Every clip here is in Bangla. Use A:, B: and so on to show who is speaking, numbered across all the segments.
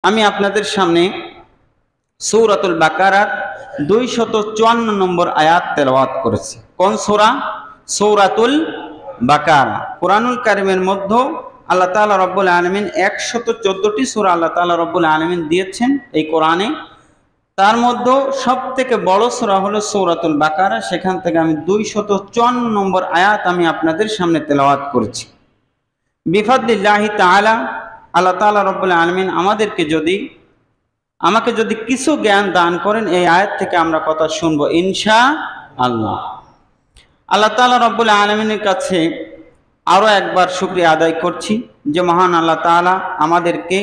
A: আমি আপনাদের সামনে সূরাতুল বাকারার 254 নম্বর আয়াত তেলাওয়াত করেছি। কোন সূরা? সূরাতুল বাকারা। কোরআনুল কারীমের মধ্যে আল্লাহ তাআলা রব্বুল আলামিন 114টি সূরা আল্লাহ তাআলা রব্বুল আলামিন দিয়েছেন এই কোরআনে। তার মধ্যে সবথেকে বড় সূরা হলো সূরাতুল বাকারা। সেখান থেকে আমি 254 নম্বর আয়াত আমি আপনাদের সামনে তেলাওয়াত করেছি। বিফাদলিল্লাহি তাআলা আল্লাহ তাআলা রব্বুল আলামিন আমাকে যদি কিছু জ্ঞান দান করেন, এই আয়াত থেকে আমরা কথা শুনবো ইনশাআল্লাহ। আল্লাহ তাআলা রব্বুল আলামিনের কাছে আরো একবার শুকরিয়া আদায় করছি যে মহান আল্লাহ তাআলা আমাদেরকে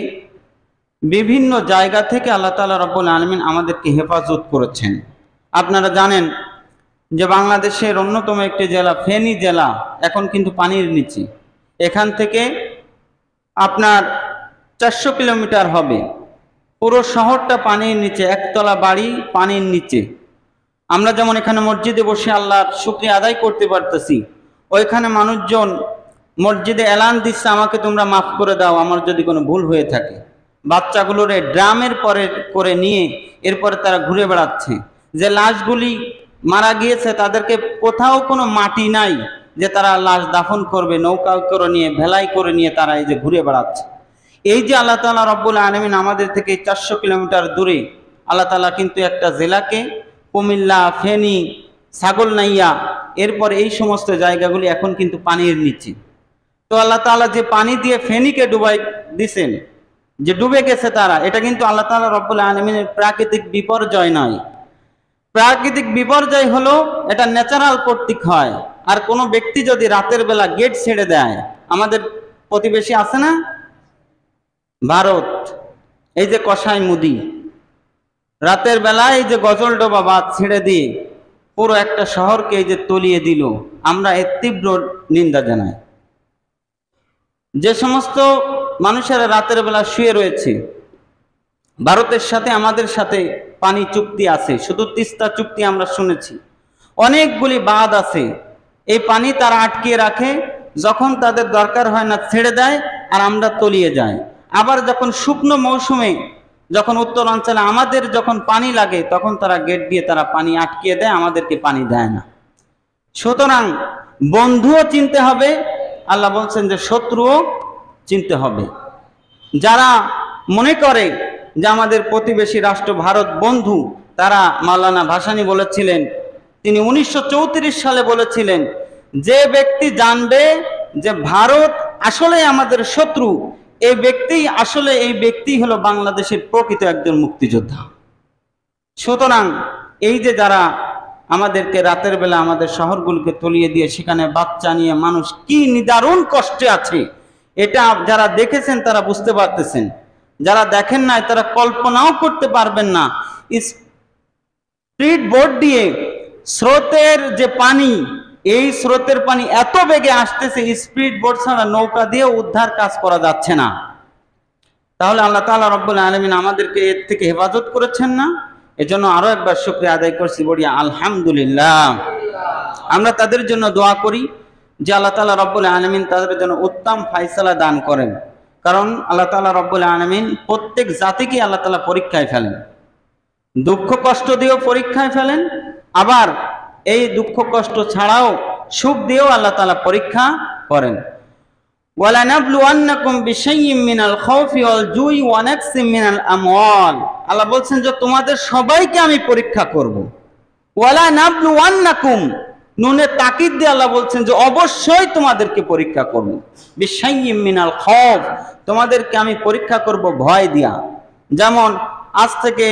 A: বিভিন্ন জায়গা থেকে আল্লাহ তাআলা রব্বুল আলামিন আমাদেরকে হেফাজত করেছেন। আপনারা জানেন যে বাংলাদেশের অন্যতম একটি জেলা ফেনী জেলা এখন কিন্তু পানির নিচে। এখান থেকে আপনার 400 কিলোমিটার হবে, পুরো শহরটা পানির নিচে, একতলা বাড়ি পানির নিচে। আমরা যেমন এখানে মসজিদে বসে আল্লাহর শুকরিয়া আদায় করতে পারতেছি, ওইখানে মানুষজন মসজিদে এলান দিচ্ছে আমাকে তোমরা মাফ করে দাও আমার যদি কোনো ভুল হয়ে থাকে। বাচ্চাগুলোর ড্রামের পরে করে নিয়ে এরপরে তারা ঘুরে বেড়াচ্ছে। যে লাশগুলি মারা গিয়েছে তাদেরকে কোথাও কোনো মাটি নাই যে তারা লাশ দাফন করবে, নৌকা করে নিয়ে ভেলাই করে নিয়ে তারা এই যে ঘুরে বেড়াচ্ছে। এই যে আল্লাহ তাআলা রব্বুল আলামিন আমাদের থেকে 400 কিলোমিটার দূরে আল্লাহ তাআলা কিন্তু একটা জেলাকে, কুমিল্লা, ফেনী, ছাগলনাইয়া, এরপর এই সমস্ত জায়গাগুলি এখন কিন্তু পানির নিচে। তো আল্লাহ তাআলা যে পানি দিয়ে ফেনীকে ডুবাই দিছেন, যে ডুবে গেছে তারা, এটা কিন্তু আল্লাহ তাআলা রব্বুল আলামিনের প্রাকৃতিক বিপর্যয় নয়। প্রাকৃতিক বিপর্যয় হলো এটা ন্যাচারাল কর্তৃক হয়। আর কোনো ব্যক্তি যদি রাতের বেলা গেট ছেড়ে দেয়, আমাদের প্রতিবেশী আছে না ভারত, এই যে কসাই মুদি রাতের বেলায় এই যে গজলডোবা বাঁধ ছেড়ে দিয়ে পুরো একটা শহরকে এই যে তলিয়ে দিল, আমরা এর তীব্র নিন্দা জানাই। যে সমস্ত মানুষেরা রাতের বেলা শুয়ে রয়েছে, ভারতের সাথে আমাদের সাথে পানি চুক্তি আছে, শুধু তিস্তা চুক্তি আমরা শুনেছি, অনেকগুলি বাঁধ আছে। এই পানি তারা আটকিয়ে রাখে, যখন তাদের দরকার হয় না ছেড়ে দেয় আর আমরা তলিয়ে যাই। আবার যখন শুকনো মৌসুমে, যখন উত্তরাঞ্চলে আমাদের যখন পানি লাগে, তখন তারা গেট দিয়ে তারা পানি আটকিয়ে দেয়, আমাদেরকে পানি দেয় না। সুতরাং বন্ধুও চিনতে হবে, আল্লাহ বলছেন যে শত্রুও চিনতে হবে। যারা মনে করে যে আমাদের প্রতিবেশী রাষ্ট্র ভারত বন্ধু, তারা, মাওলানা ভাসানী বলেছিলেন, তিনি 1934 সালে বলেছিলেন, যে ব্যক্তি জানবে যে ভারত আসলে আমাদের শত্রু, এই ব্যক্তি হলো বাংলাদেশের প্রকৃত একজন মুক্তিযোদ্ধা। সুতরাং এই যে যারা আমাদেরকে রাতের বেলা আমাদের শহরগুলোকে তলিয়ে দিয়ে সেখানে বাচ্চা নিয়ে মানুষ কি নিদারুণ কষ্টে আছে, এটা যারা দেখেছেন তারা বুঝতে পারতেছেন, যারা দেখেন নাই তারা কল্পনাও করতে পারবেন না। স্পিড বোট দিয়ে স্রোতের যে পানি, এই স্রোতের পানি এত বেগে আসতেছে, স্পিড বোট ছাড়া নৌকা দিয়ে উদ্ধার কাজ করা যাচ্ছে না। তাহলে আল্লাহ তাআলা রব্বুল আলামিন আমাদেরকে এর থেকে হেফাজত করেছেন না? এজন্য আরো একবার শুকরিয়া আদায় করছি, বলি আলহামদুলিল্লাহ। আমরা তাদের জন্য দোয়া করি যে আল্লাহ তাআলা রব্বুল আলামিন তাদের জন্য উত্তম ফায়সালা দান করেন। কারণ আল্লাহ তাআলা রব্বুল আলামিন প্রত্যেক জাতিকে আল্লাহ তাআলা পরীক্ষায় ফেলেন, দুঃখ কষ্ট দিয়েও পরীক্ষায় ফেলেন, আবার এই দুঃখ কষ্ট ছাড়াও সুখ দিয়েও আল্লাহ তাআলা পরীক্ষা করেন। ওয়ালানাবলুওয়ান্নাকুম বিশাইইম মিনাল খাউফি ওয়াল জুই ওয়া নাকসিম মিনাল আমওয়াল। আল্লাহ বলছেন যে তোমাদের সবাইকে আমি পরীক্ষা করব। ওয়ালানাবলুওয়ান্নাকুম, নুনে তাকিদ দিয়ে আল্লাহ বলছেন যে অবশ্যই তোমাদেরকে পরীক্ষা করব। বিশাইইম মিনাল খাউফ, তোমাদেরকে আমি পরীক্ষা করব ভয় দিয়া। যেমন আজ থেকে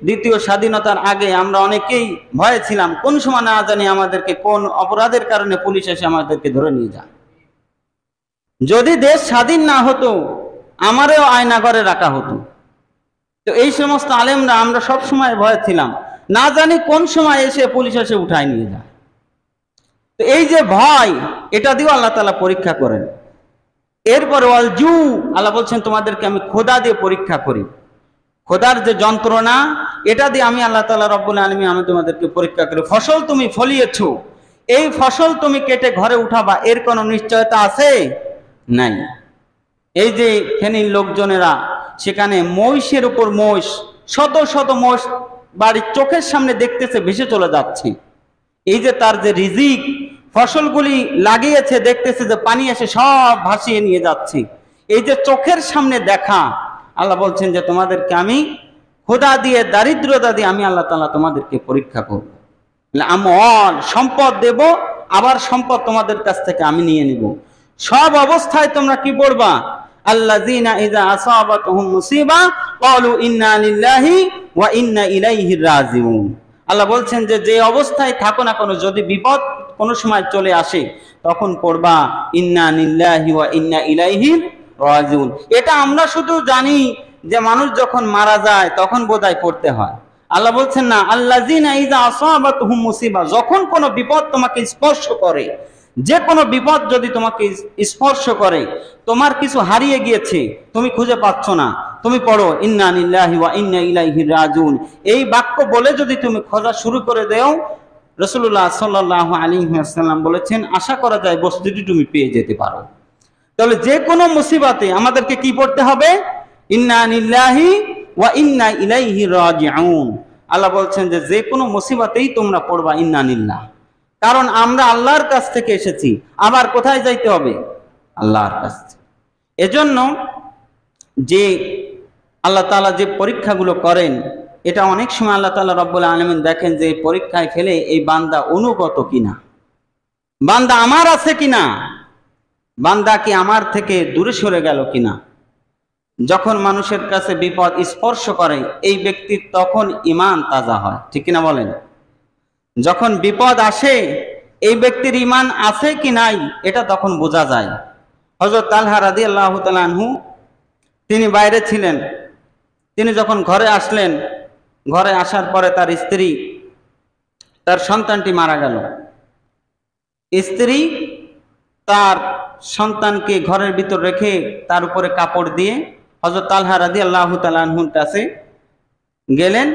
A: দ্বিতীয় স্বাধীনতার আগে আমরা অনেকেই ভয়ে ছিলাম, কোন সময় না জানি আমাদেরকে কোন অপরাধের কারণে পুলিশ এসে আমাদেরকে ধরে নিয়ে যায়। যদি দেশ স্বাধীন না হতো আমারও আয়নাঘরে রাখা হতো। তো এই সমস্ত আলেমরা আমরা সব সময় ভয়ে ছিলাম, না জানি কোন সময় এসে পুলিশ এসে উঠায় নিয়ে যায়। তো এই যে ভয়, এটা দিয়েও আল্লাহ তাআলা পরীক্ষা করেন। এরপর ওয়াল জু, আল্লাহ বলছেন তোমাদেরকে আমি ক্ষুধা দিয়ে পরীক্ষা করি। খোদার যে যন্ত্রণা, এটা দিয়ে আমি আল্লাহ তাআলা রব্বুল আলামিন আমি তোমাদেরকে পরীক্ষা করি। ফসল তুমি ফলিয়েছো, এই ফসল তুমি কেটে ঘরে উঠাবা, এর কোনো নিশ্চয়তা আছে নাই। এই যে ফেনীর লোকজনেরা সেখানে মহিষের উপর মহিষ, শত শত মহিষ বাড়ির চোখের সামনে দেখতেছে ভেসে চলে যাচ্ছে। এই যে তার যে রিজিক, ফসলগুলি লাগিয়েছে, দেখতেছে যে পানি এসে সব ভাসিয়ে নিয়ে যাচ্ছে। এই যে চোখের সামনে দেখা, আল্লাহ বলছেন যে তোমাদেরকে আমি ক্ষুধা দিয়ে, দারিদ্রতা দিয়ে আমি আল্লাহ তাআলা তোমাদেরকে পরীক্ষা করব। আমল, সম্পদ দেব, আবার সম্পদ তোমাদের কাছ থেকে আমি নিয়ে নিব। সব অবস্থায় তোমরা কি পড়বা? আল্লাযীনা ইযা আসাবাতহুম মুসিবা ক্বালু ইন্না লিল্লাহি ওয়া ইন্না ইলাইহি রাজিউন। আল্লাহ বলছেন যে যে অবস্থায় থাকো না কেন, যদি বিপদ কোনো সময় চলে আসে তখন পড়বা ইন্না লিল্লাহি ওয়া ইন্না ইলাইহি রাজিউন। এটা আমরা শুধু জানি যে মানুষ যখন মারা যায় তখন বোধহয় পড়তে হয়। আল্লাহ বলছেন না, আল্লাযীনা ইযা আসাবাতহুম মুসিবা, যখন কোনো বিপদ তোমাকে স্পর্শ করে, যে কোনো বিপদ যদি তোমাকে স্পর্শ করে, তোমার কিছু হারিয়ে গিয়েছে, তুমি খুঁজে পাচ্ছ না, তুমি পড়ো ইন্না লিল্লাহি ওয়া ইন্না ইলাইহি রাজিউন। এই বাক্য বলে যদি তুমি খোঁজা শুরু করে দেও, রাসূলুল্লাহ সাল্লাল্লাহু আলাইহি ওয়াসাল্লাম বলেছেন আশা করা যায় বস্তুটি তুমি পেয়ে যেতে পারো। তাহলে যে কোনো মুসিবতে আমাদেরকে কি পড়তে হবে? ইন্না লিল্লাহি ওয়া ইন্না ইলাইহি রাজিউন। আল্লাহ বলছেন যে যে কোনো মুসিবতেই তোমরা পড়বা ইন্না লিল্লাহ, কারণ আমরা আল্লাহর কাছ থেকে এসেছি। আবার কোথায় যাইতে হবে? আল্লাহর কাছ থেকে। এজন্য যে আল্লাহ তাআলা যে পরীক্ষাগুলো করেন, এটা অনেক সময় আল্লাহ তাআলা রব্বুল আলামিন দেখেন যে পরীক্ষায় ফেলে এই বান্দা অনুগত কিনা, বান্দা আমার আছে কিনা, বান্দা কি আমার থেকে দূরে সরে গেল কিনা। যখন মানুষের কাছে বিপদ স্পর্শ করে এই ব্যক্তির তখন ঈমান তাজা হয়, ঠিক কিনা বলেন? যখন বিপদ আসে এই ব্যক্তির ঈমান আছে কি নাই এটা তখন বোঝা যায়। হযরত তালহা রাদিয়াল্লাহু তাআলা আনহু, তিনি বাইরে ছিলেন, তিনি যখন ঘরে আসলেন, ঘরে আসার পরে তার স্ত্রী, তার সন্তানটি মারা গেল। স্ত্রী তার সন্তানকে ঘরের ভিতর রেখে তার উপরে কাপড় দিয়ে হযরত তালহা রাদিয়াল্লাহু তাআলা আনহুর কাছে গেলেন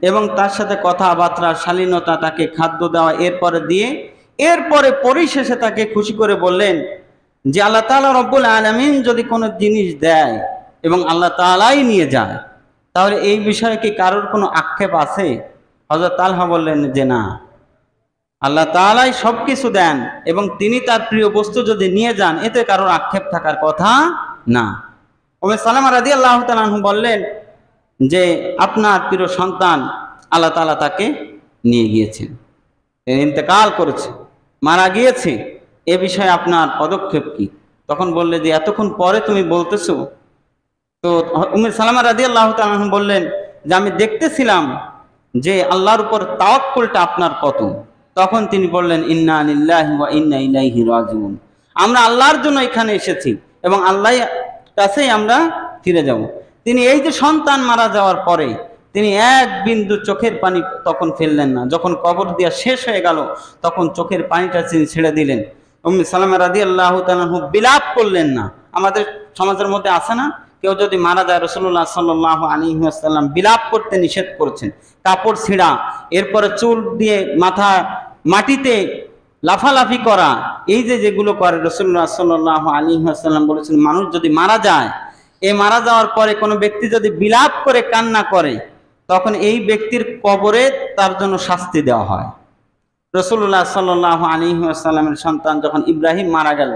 A: এবং তার সাথে কথাবার্তা, শালীনতা, তাকে খাদ্য দেওয়া এরপরে দিয়ে, এরপরে পরিশেষে তাকে খুশি করে বললেন যে আল্লাহ তাআলা রব্বুল আলামিন যদি কোনো জিনিস দেয় এবং আল্লাহ তাআলাই নিয়ে যায়, তাহলে এই বিষয়ে কি কারোর কোনো আক্ষেপ আছে? হযরত তালহা বললেন যে না, আল্লাহ তাআলাই সব কিছু দেন এবং তিনি তার প্রিয় বস্তু যদি নিয়ে যান এতে কারোর আক্ষেপ থাকার কথা না। উম্মে সালামা রাদিয়াল্লাহু তাআলা আনহু বললেন যে আপনার প্রিয় সন্তান আল্লাহ তাআলা তাকে নিয়ে গিয়েছেন, ইন্তেকাল করেছে, মারা গিয়েছে, এ বিষয়ে আপনার পদক্ষেপ কি? তখন বললে যে এতক্ষণ পরে তুমি বলতেছো। তো উম্মে সালামা রাদিয়াল্লাহু তাআলা আনহা বললেন যে আমি দেখতেছিলাম যে আল্লাহর উপর তাওয়াক্কুলটা আপনার কত। তখন তিনি বললেন ইন্না লিল্লাহি ওয়া ইন্না ইলাইহি রাজিউন, আমরা আল্লাহর জন্য এখানে এসেছি এবং আল্লাহর কাছেই আমরা ফিরে যাব। তিনি এই যে সন্তান মারা যাওয়ার পরে তিনি এক বিন্দু চোখের পানি তখন ফেললেন না। যখন কবর দেওয়া শেষ হয়ে গেল তখন চোখের পানিটা তিনি ছেড়ে দিলেন। উম্মে সালামা রাদিয়াল্লাহু তাআলা বিলাপ করলেন না। আমাদের সমাজের মধ্যে আছে না, কেউ যদি মারা যায় রাসূলুল্লাহ সাল্লাল্লাহু আলাইহি ওয়াসাল্লাম বিলাপ করতে নিষেধ করেছেন, কাপড় ছিঁড়া, এরপরে চুল দিয়ে মাথা মাটিতে লাফালাফি করা, এই যে যেগুলো করে রাসূলুল্লাহ সাল্লাল্লাহু আলাইহি ওয়াসাল্লাম বলেছেন মানুষ যদি মারা যায়, এই মারা যাওয়ার পরে কোনো ব্যক্তি যদি বিলাপ করে কান্না করে তখন এই ব্যক্তির কবরে তার জন্য শাস্তি দেওয়া হয়। রাসূলুল্লাহ সাল্লাল্লাহু আলাইহি ওয়াসাল্লামের সন্তান যখন ইব্রাহিম মারা গেল,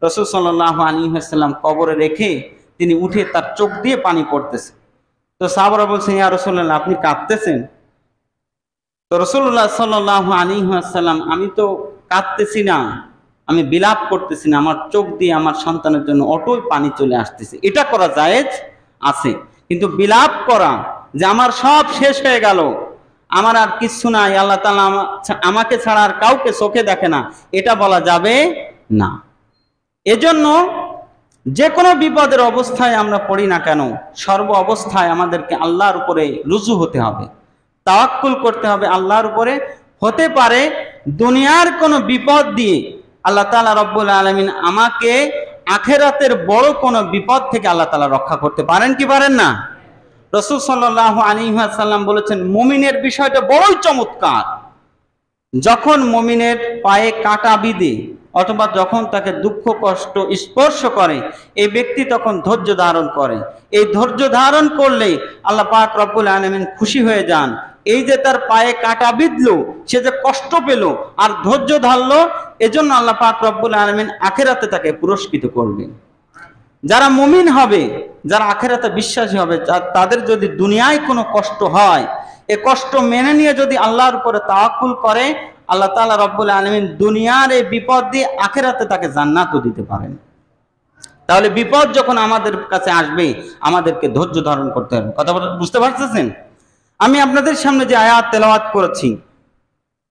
A: রাসূল সাল্লাল্লাহু আলাইহি ওয়াসাল্লাম কবরে রেখে তিনি উঠে তার চোখ দিয়ে পানি পড়তেছে। তো সাহাবারা বলছেন ইয়া রাসূলুল্লাহ আপনি কাঁদতেছেন? তো রাসূলুল্লাহ সাল্লাল্লাহু আলাইহি ওয়াসাল্লাম আমি তো কাঁদতেছি না, আমি বিলাপ করতেছি না, আমার চোখ দিয়ে আমার সন্তানের জন্য অটই পানি চলে আসতেছে, এটা করা জায়েজ আছে। কিন্তু বিলাপ করা যে আমার সব শেষ হয়ে গেল, আমার আর কিছু নাই, আল্লাহ তাআলা আমাকে ছাড়া আর কাউকে চোখে দেখে না, এটা বলা যাবে না। এজন্য যে কোনো বিপদের অবস্থায় আমরা পড়ি না কেন, সর্ব অবস্থায় আমাদেরকে আল্লাহর উপরে রুজু হতে হবে, তাওয়াক্কুল করতে হবে আল্লাহর উপরে। হতে পারে দুনিয়ার কোনো বিপদ দিয়ে আল্লাহ তাআলা রব্বুল আলামিন আমাকে আখিরাতের বড় কোনো বিপদ থেকে আল্লাহ তাআলা রক্ষা করতে পারেন কি পারেন না? রাসূল সাল্লাল্লাহু আলাইহি ওয়াসাল্লাম বলেছেন মুমিনের বিষয়টা বড়ই চমৎকার। যখন মুমিনের পায়ে কাঁটা বিঁধে অথবা যখন তাকে দুঃখ কষ্ট স্পর্শ করে এই ব্যক্তি তখন ধৈর্য ধারণ করে। এই ধৈর্য ধারণ করলে আল্লাহ পাক রব্বুল আলামিন খুশি হয়ে যান। এই যে তার পায়ে কাঁটা বিঁধলো, সে যে কষ্ট পেল আর ধৈর্য ধরলো, এজন্য আল্লাহ পাক রব্বুল আলামিন আখিরাতে তাকে পুরস্কৃত করবেন। যারা মুমিন হবে, যারা আখিরাতে বিশ্বাসী হবে, তাদের যদি দুনিয়ায় কোনো কষ্ট হয়, এ কষ্ট মেনে নিয়ে যদি আল্লাহর উপরে তাওয়াক্কুল করে, আল্লাহ তাআলা রব্বুল আলামিন দুনিয়ার এই বিপদ দিয়ে আখিরাতে তাকে জান্নাতও দিতে পারেন। তাহলে বিপদ যখন আমাদের কাছে আসবে, আমাদেরকে ধৈর্য ধারণ করতে হবে। কথা বুঝতে পারতেছেন? আমি আপনাদের সামনে যে আয়াত তেলাওয়াত করেছি,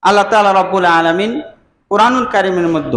A: আল্লাহ তাআলা রব্বুল আলামিন কোরআনুল কারীমের মধ্যে